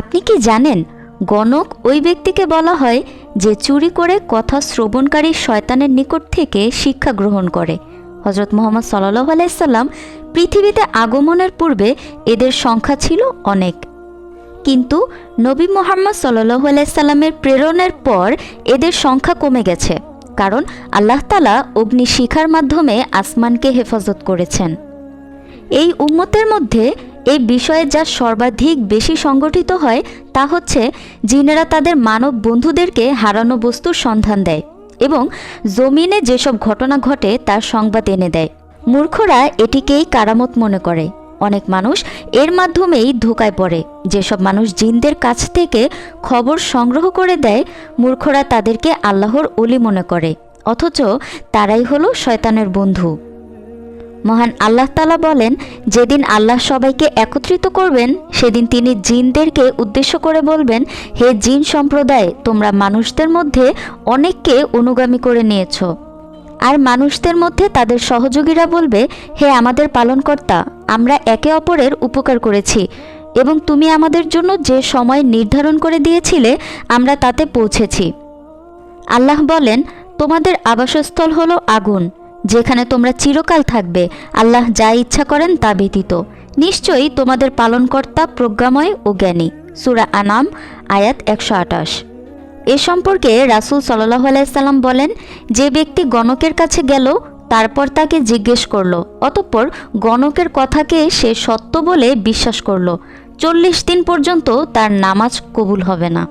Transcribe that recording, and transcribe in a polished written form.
আপনি কি জানেন, গণক ওই ব্যক্তিকে বলা হয় যে চুরি করে কথা শ্রবণকারী শয়তানের নিকট থেকে শিক্ষা গ্রহণ করে। হজরত মুহাম্মদ সাল্লাল্লাহু আলাইহি সাল্লাম পৃথিবীতে আগমনের পূর্বে এদের সংখ্যা ছিল অনেক, কিন্তু নবী মুহাম্মদ সাল্লাল্লাহু আলাইহি সাল্লামের প্রেরণের পর এদের সংখ্যা কমে গেছে, কারণ আল্লাহ তাআলা অগ্নিশিখার মাধ্যমে আসমানকে হেফাজত করেছেন। এই উম্মতের মধ্যে এই বিষয়ে যা সর্বাধিক বেশি সংগঠিত হয় তা হচ্ছে জিনেরা তাদের মানব বন্ধুদেরকে হারানো বস্তুর সন্ধান দেয় এবং জমিনে যেসব ঘটনা ঘটে তার সংবাদ এনে দেয়। মূর্খরা এটিকেই কারামত মনে করে। অনেক মানুষ এর মাধ্যমেই ধোঁকায় পড়ে। যেসব মানুষ জিনদের কাছ থেকে খবর সংগ্রহ করে দেয়, মূর্খরা তাদেরকে আল্লাহর ওলি মনে করে, অথচ তারাই হলো শয়তানের বন্ধু। মহান আল্লাহ তাআলা বলেন, যেদিন আল্লাহ সবাইকে একত্রিত করবেন সেদিন তিনি জিনদেরকে উদ্দেশ্য করে বলবেন, হে জিন সম্প্রদায়, তোমরা মানুষদের মধ্যে অনেককে অনুগামী করে নিয়েছ। আর মানুষদের মধ্যে তাদের সহযোগীরা বলবে, হে আমাদের পালনকর্তা, আমরা একে অপরের উপকার করেছি এবং তুমি আমাদের জন্য যে সময় নির্ধারণ করে দিয়েছিলে আমরা তাতে পৌঁছেছি। আল্লাহ বলেন, তোমাদের আবাসস্থল হলো আগুন, যেখানে তোমরা চিরকাল থাকবে, আল্লাহ যা ইচ্ছা করেন তা ব্যতীত। নিশ্চয়ই তোমাদের পালনকর্তা প্রজ্ঞাময় ও জ্ঞানী। সূরা আনাম আয়াত 128। এ সম্পর্কে রাসূল সাল্লাল্লাহু আলাইহি সাল্লাম বলেন, যে ব্যক্তি গণকের কাছে গেল, তারপর তাকে জিজ্ঞেস করল, অতঃপর গণকের কথাকে সে সত্য বলে বিশ্বাস করল, 40 দিন পর্যন্ত তার নামাজ কবুল হবে না।